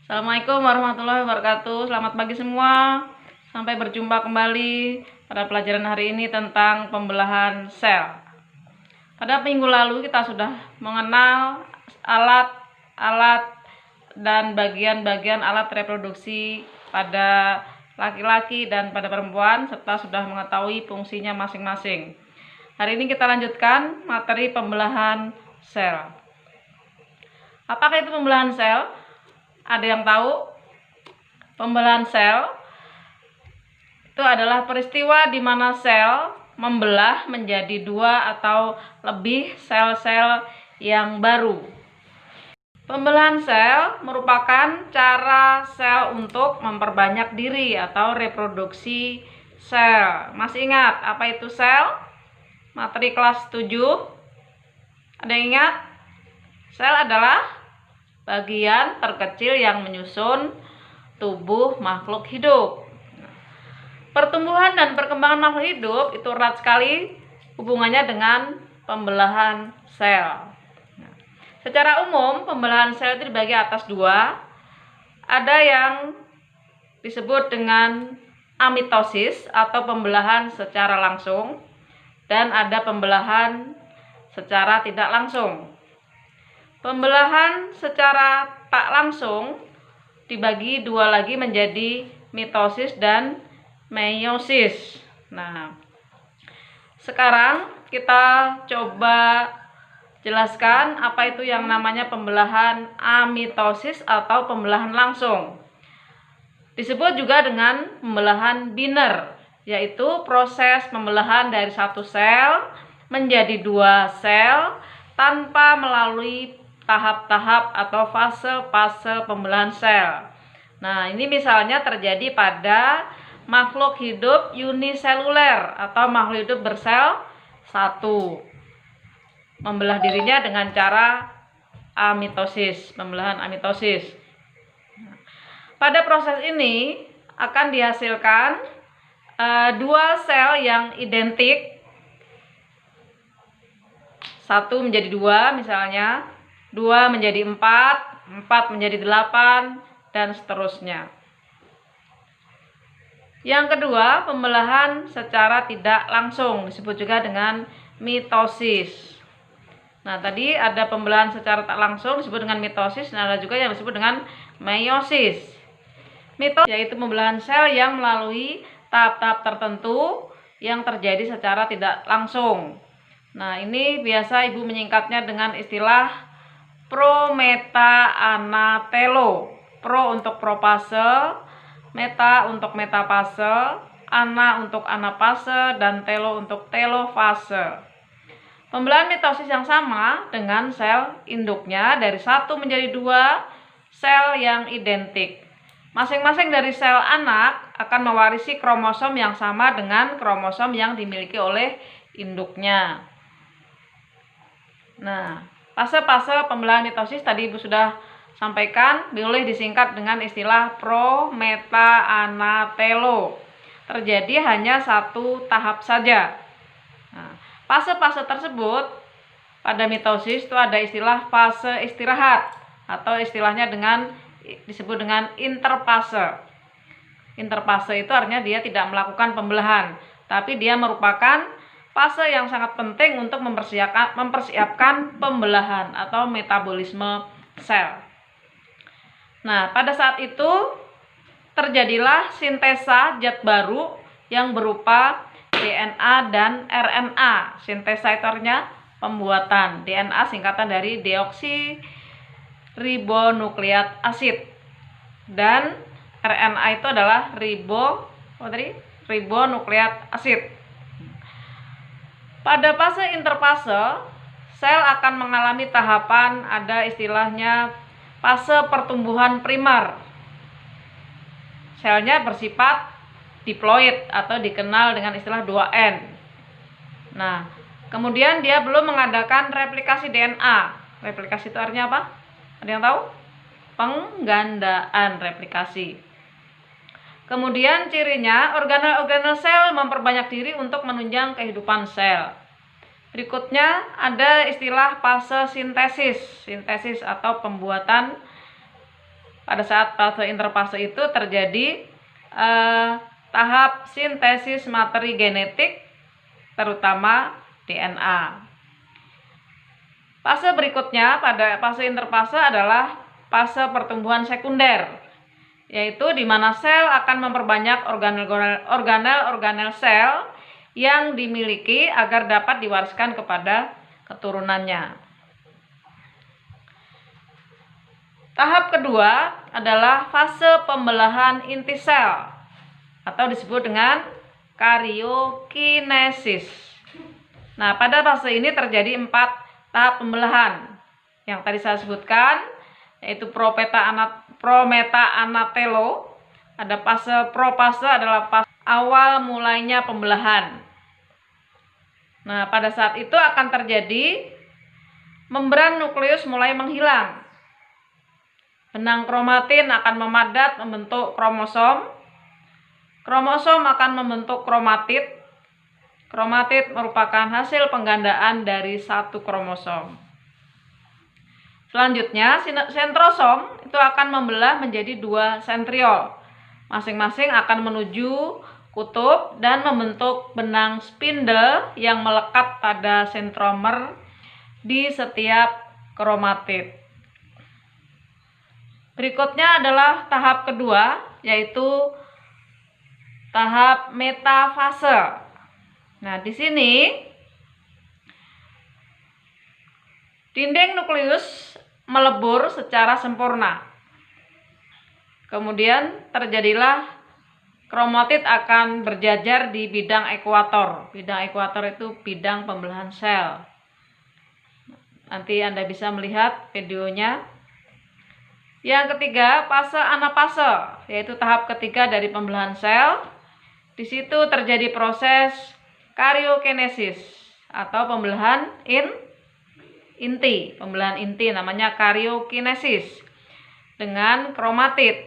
Assalamualaikum warahmatullahi wabarakatuh. Selamat pagi semua. Sampai berjumpa kembali pada pelajaran hari ini tentang pembelahan sel. Pada minggu lalu kita sudah mengenal alat-alat dan bagian-bagian alat reproduksi pada laki-laki dan pada perempuan, serta sudah mengetahui fungsinya masing-masing. Hari ini kita lanjutkan materi pembelahan sel. Apakah itu pembelahan sel? Ada yang tahu? Pembelahan sel itu adalah peristiwa di mana sel membelah menjadi dua atau lebih sel-sel yang baru. Pembelahan sel merupakan cara sel untuk memperbanyak diri atau reproduksi sel. Masih ingat apa itu sel? Materi kelas 7. Ada yang ingat? Sel adalah bagian terkecil yang menyusun tubuh makhluk hidup. Pertumbuhan dan perkembangan makhluk hidup itu erat sekali hubungannya dengan pembelahan sel. Secara umum, pembelahan sel itu dibagi atas dua. Ada yang disebut dengan amitosis atau pembelahan secara langsung, dan ada pembelahan secara tidak langsung. Pembelahan secara tak langsung dibagi dua lagi menjadi mitosis dan meiosis. Nah, sekarang kita coba jelaskan apa itu yang namanya pembelahan amitosis atau pembelahan langsung. Disebut juga dengan pembelahan biner, yaitu proses pembelahan dari satu sel menjadi dua sel tanpa melalui tahap-tahap atau fase-fase pembelahan sel. Nah, ini misalnya terjadi pada makhluk hidup uniseluler atau makhluk hidup bersel satu. Membelah dirinya dengan cara amitosis, pembelahan amitosis. Pada proses ini akan dihasilkan dua sel yang identik. Satu menjadi dua misalnya, 2 menjadi 4, 4 menjadi 8, dan seterusnya. Yang kedua, pembelahan secara tidak langsung disebut juga dengan mitosis. Nah, tadi ada pembelahan secara tak langsung disebut dengan mitosis, dan ada juga yang disebut dengan meiosis. Mitosis yaitu pembelahan sel yang melalui tahap-tahap tertentu yang terjadi secara tidak langsung. Nah, ini biasa ibu menyingkatnya dengan istilah pro-meta-ana-telo. Pro untuk propase, meta untuk metafase, ana untuk anafase, dan telo untuk telofase. Pembelahan mitosis yang sama dengan sel induknya dari satu menjadi dua sel yang identik. Masing-masing dari sel anak akan mewarisi kromosom yang sama dengan kromosom yang dimiliki oleh induknya. Nah, fase-fase pembelahan mitosis tadi ibu sudah sampaikan, boleh disingkat dengan istilah pro, meta, ana, telo. Terjadi hanya satu tahap saja. Nah, fase-fase tersebut pada mitosis itu ada istilah fase istirahat atau istilahnya disebut dengan interfase. Interfase itu artinya dia tidak melakukan pembelahan, tapi dia merupakan fase yang sangat penting untuk mempersiapkan pembelahan atau metabolisme sel. Nah, pada saat itu terjadilah sintesa zat baru yang berupa DNA dan RNA. Sintesa itu artinya pembuatan. DNA singkatan dari deoksiribonukleat asid, dan RNA itu adalah ribonukleat asid. Pada fase interfase, sel akan mengalami tahapan ada istilahnya fase pertumbuhan primer. Selnya bersifat diploid atau dikenal dengan istilah 2N. Nah, kemudian dia belum mengadakan replikasi DNA. Replikasi itu artinya apa? Ada yang tahu? Penggandaan replikasi. Kemudian cirinya organel-organel sel memperbanyak diri untuk menunjang kehidupan sel. Berikutnya ada istilah fase sintesis. Sintesis atau pembuatan pada saat fase interfase itu terjadi tahap sintesis materi genetik, terutama DNA. Fase berikutnya pada fase interfase adalah fase pertumbuhan sekunder, yaitu di mana sel akan memperbanyak organel sel yang dimiliki agar dapat diwariskan kepada keturunannya. Tahap kedua adalah fase pembelahan inti sel atau disebut dengan karyokinesis. Nah, pada fase ini terjadi 4 tahap pembelahan yang tadi saya sebutkan, yaitu prometa anatelo. Ada fase profase adalah fase awal mulainya pembelahan. Nah, pada saat itu akan terjadi membran nukleus mulai menghilang. Benang kromatin akan memadat membentuk kromosom. Kromosom akan membentuk kromatid. Kromatid merupakan hasil penggandaan dari satu kromosom. Selanjutnya, sentrosom itu akan membelah menjadi 2 sentriol. Masing-masing akan menuju kutub dan membentuk benang spindle yang melekat pada sentromer di setiap kromatid. Berikutnya adalah tahap kedua, yaitu tahap metafase. Nah, di sini dinding nukleus melebur secara sempurna. Kemudian terjadilah kromatid akan berjajar di bidang ekuator. Bidang ekuator itu bidang pembelahan sel. Nanti Anda bisa melihat videonya. Yang ketiga, fase anafase, yaitu tahap ketiga dari pembelahan sel. Di situ terjadi proses karyokinesis atau pembelahan inti. Pembelahan inti namanya karyokinesis dengan kromatid.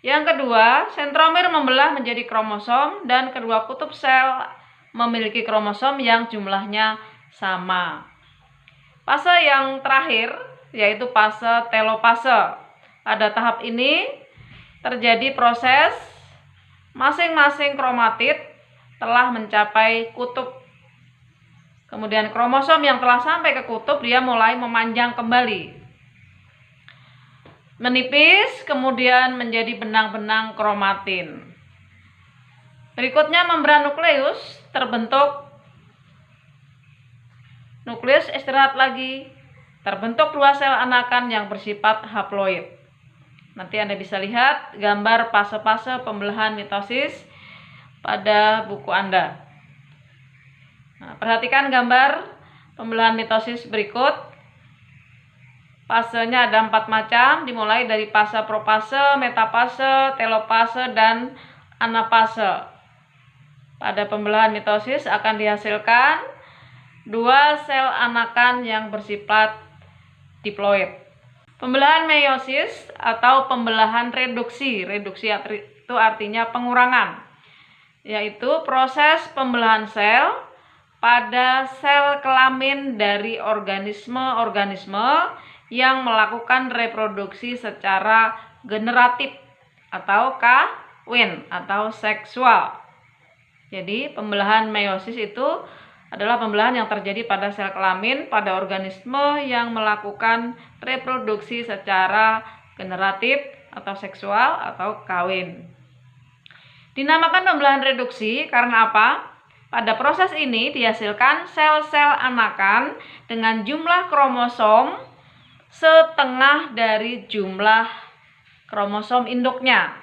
Yang kedua, sentromer membelah menjadi kromosom dan kedua kutub sel memiliki kromosom yang jumlahnya sama. Fase yang terakhir yaitu fase telopase. Pada tahap ini terjadi proses masing-masing kromatid telah mencapai kutub. Kemudian kromosom yang telah sampai ke kutub dia mulai memanjang kembali, menipis, kemudian menjadi benang-benang kromatin. Berikutnya membran nukleus terbentuk. Nukleus istirahat lagi, terbentuk 2 sel anakan yang bersifat haploid. Nanti Anda bisa lihat gambar fase-fase pembelahan mitosis pada buku Anda. Nah, perhatikan gambar pembelahan mitosis berikut. Fasenya ada 4 macam, dimulai dari fase profase, metafase, telopase, dan anafase. Pada pembelahan mitosis akan dihasilkan 2 sel anakan yang bersifat diploid. Pembelahan meiosis atau pembelahan reduksi. Reduksi itu artinya pengurangan, yaitu proses pembelahan sel pada sel kelamin dari organisme-organisme yang melakukan reproduksi secara generatif atau kawin atau seksual. Jadi pembelahan meiosis itu adalah pembelahan yang terjadi pada sel kelamin pada organisme yang melakukan reproduksi secara generatif atau seksual atau kawin. Dinamakan pembelahan reduksi karena apa? Pada proses ini dihasilkan sel-sel anakan dengan jumlah kromosom setengah dari jumlah kromosom induknya.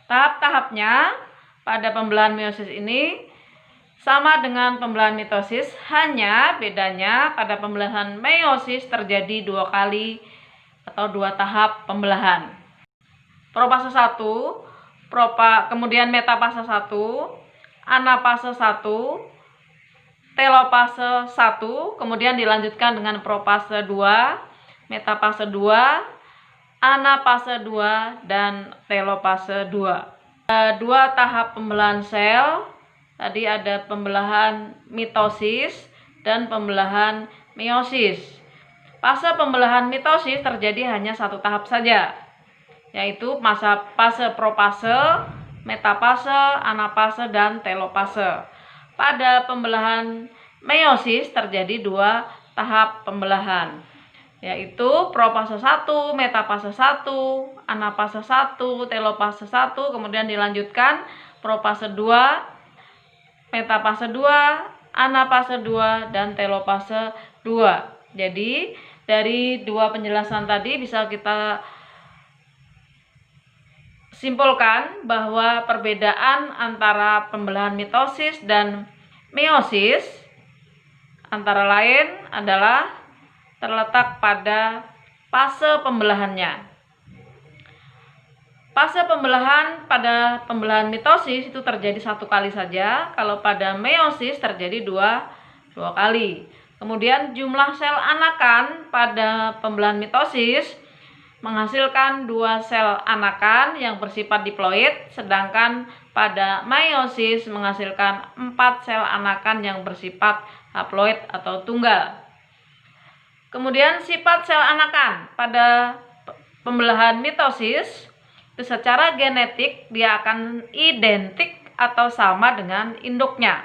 Tahap-tahapnya pada pembelahan meiosis ini sama dengan pembelahan mitosis, hanya bedanya pada pembelahan meiosis terjadi 2 kali atau 2 tahap pembelahan. Profase 1, kemudian metafase 1, anafase 1, telopase 1, kemudian dilanjutkan dengan profase 2, metafase 2, anafase 2, dan telopase 2. 2 tahap pembelahan sel. Tadi ada pembelahan mitosis dan pembelahan meiosis. Fase pembelahan mitosis terjadi hanya 1 tahap saja, yaitu fase profase, metafase, anafase, dan telofase. Pada pembelahan meiosis terjadi 2 tahap pembelahan, yaitu profase 1, metafase 1, anafase 1, telofase 1, kemudian dilanjutkan profase 2, metafase 2, anafase 2, dan telofase 2. Jadi dari 2 penjelasan tadi bisa kita simpulkan bahwa perbedaan antara pembelahan mitosis dan meiosis antara lain adalah terletak pada fase pembelahannya. Fase pembelahan pada pembelahan mitosis itu terjadi 1 kali saja, kalau pada meiosis terjadi 2 kali. Kemudian jumlah sel anakan pada pembelahan mitosis menghasilkan 2 sel anakan yang bersifat diploid, sedangkan pada meiosis menghasilkan 4 sel anakan yang bersifat haploid atau tunggal. Kemudian sifat sel anakan pada pembelahan mitosis itu secara genetik dia akan identik atau sama dengan induknya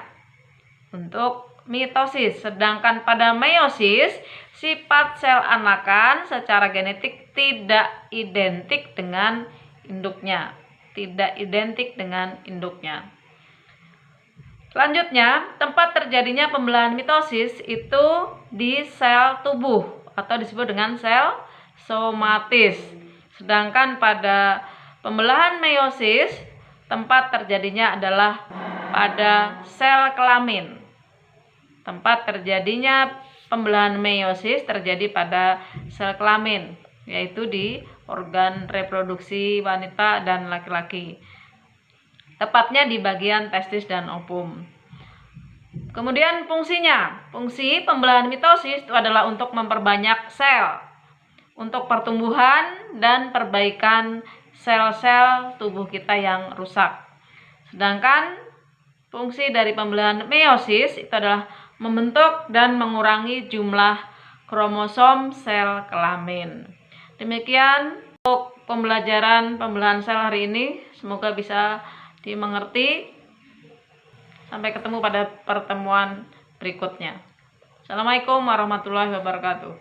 untuk mitosis, sedangkan pada meiosis sifat sel anakan secara genetik tidak identik dengan induknya. Selanjutnya, tempat terjadinya pembelahan mitosis itu di sel tubuh atau disebut dengan sel somatis. Sedangkan pada pembelahan meiosis tempat terjadinya adalah pada sel kelamin. Tempat terjadinya pembelahan meiosis terjadi pada sel kelamin, yaitu di organ reproduksi wanita dan laki-laki, tepatnya di bagian testis dan ovum. Kemudian fungsi pembelahan mitosis itu adalah untuk memperbanyak sel, untuk pertumbuhan dan perbaikan sel-sel tubuh kita yang rusak. Sedangkan fungsi dari pembelahan meiosis itu adalah membentuk dan mengurangi jumlah kromosom sel kelamin. Demikian untuk pembelajaran pembelahan sel hari ini, semoga bisa dimengerti. Sampai ketemu pada pertemuan berikutnya. Assalamualaikum warahmatullahi wabarakatuh.